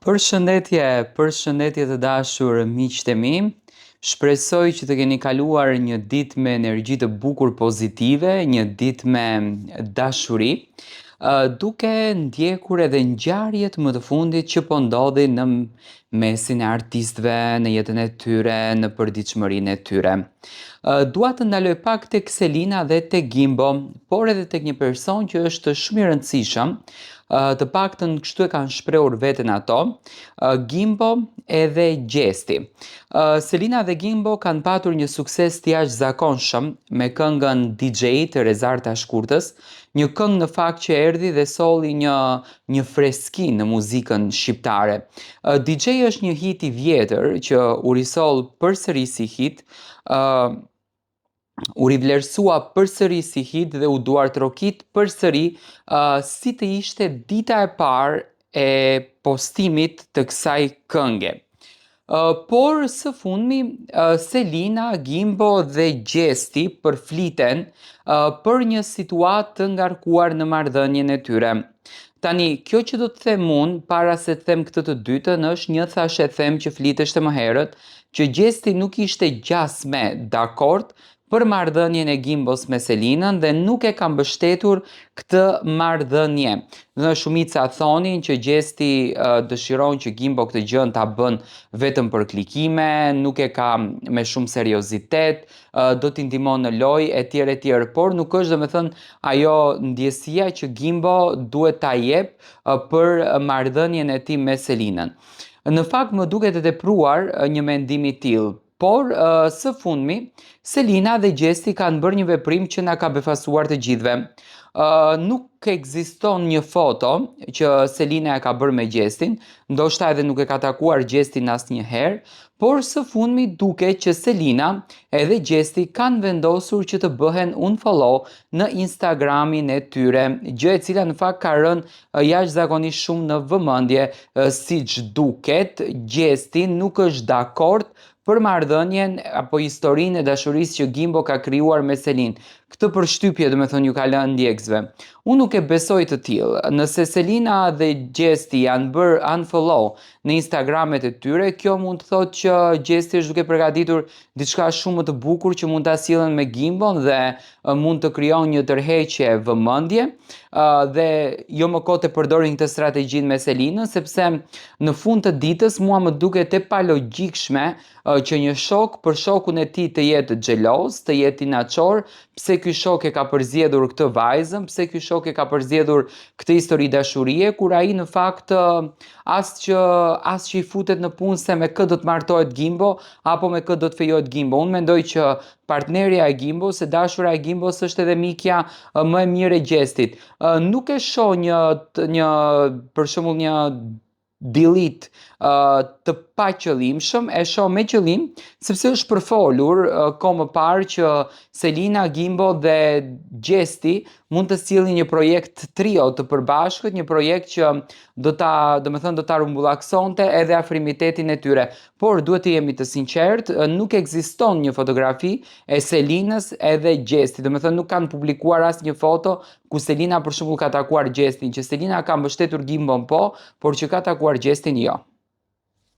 Përshëndetje të dashur miqtë e mi. Shpresoj që të keni kaluar një ditë me energji të bukur pozitive, një ditë me dashuri, duke ndjekur edhe ngjarjet më të fundit që po ndodhin në mesin e artistëve, në jetën e tyre, në përditshmërinë e tyre. Dua të ndaloj pak tek Selina dhe tek Gimbo, por edhe tek një person që është shumë i rëndësishëm, të paktën kështu e kanë shprehur veten ato, Gimbo edhe Gjesti. Selina dhe Gimbo kanë patur një sukses të jashtëzakonshëm me këngën DJ të Rezar Tashkurtës, një këngë në fakt që erdhi dhe solli një freski në muzikën shqiptare. DJ është një hit i vjetër që u risol përsëri si hit, u rivlerësua përsëri si hit dhe u duartrokit përsëri si të ishte dita e parë e postimit të kësaj kënge. Por së fundmi, Selina, Gimbo dhe Gjesti përfliten për një situatë të ngarkuar në marrëdhënien e tyre. Tani, kjo që do të them unë, para se të them këtë të dytën, është një thashe them që fliteshte më herët, që Gjesti nuk ishte gjasme dakord për marrëdhënien e Gimbos me Selinën dhe nuk e ka mbështetur këtë marrëdhënie. Në shumica thonin që Gjesti dëshiron që Gimbo këtë gjën ta bën vetëm për klikime, nuk e ka me shumë seriozitet, do t'i ndihmon në lojë etj, por nuk është domethënë ajo ndjesia që Gimbo duhet ta jep për marrëdhënien e tij me Selinën. Në fakt më duket e tepruar një mendim i tillë, por së fundmi Selina dhe Gjesti kanë bërë një veprim që na ka befasuar të gjithëve. Nuk ekziston një foto që Selina e ka bërë me Gjestin, ndoshta edhe nuk e ka takuar Gjestin asnjëherë, por së fundmi duket që Selina edhe Gjesti kanë vendosur që të bëhen unfollow në Instagramin e tyre, gjë e cila në fakt ka rënë jashtëzakonisht shumë në vëmendje, siç duket, Gjesti nuk është dakord për marrëdhënien apo historinë e dashurisë që Gimbo ka krijuar me Selinë. Këtë përshtypje domethënë ju ka lënë ndjekësve. Unë nuk e besoj të tillë. Nëse Selina dhe Gjesti janë bërë unfollow në Instagramet e tyre, kjo mund të thotë që Gjesti është duke përgatitur diçka shumë më të bukur që mund ta sjellën me Gimbon dhe mund të krijon një tërheqje vëmendje, dhe jo më kot e përdorin këtë strategjinë me Selinën, sepse në fund të ditës mua më duket e palogjikshme që një shok për shokun e tij të jetë xheloz, të jetë inaçor, pse ky shok e ka përzgjedhur këtë vajzën, pse ky shok e ka përzgjedhur këtë histori dashurie, kur ai në fakt as që i futet në punë se me kë do të martohet Gimbo apo me kë do të fejohet Gimbo. Unë mendoj që partnerja e Gimbos, e dashura e Gimbos është edhe mikja më e mirë e Gjestit. Nuk e shoh një për shembull një delete të paqëllimshëm, e shoh me qëllim sepse është përfolur kohë më parë që Selina, Gimbo dhe Gjesti mund të sillnin një projekt trio të përbashkët, një projekt që do ta rumbullaksonte edhe afrimitetin e tyre. Por duhet të jemi të sinqertë, nuk ekziston një fotografi e Selinës edhe Gjestit. Domethënë nuk kanë publikuar asnjë foto ku Selina për shembull ka takuar Gjestin, që Selina ka mbështetur Gimbon po, por që ka takuar Gjestin jo.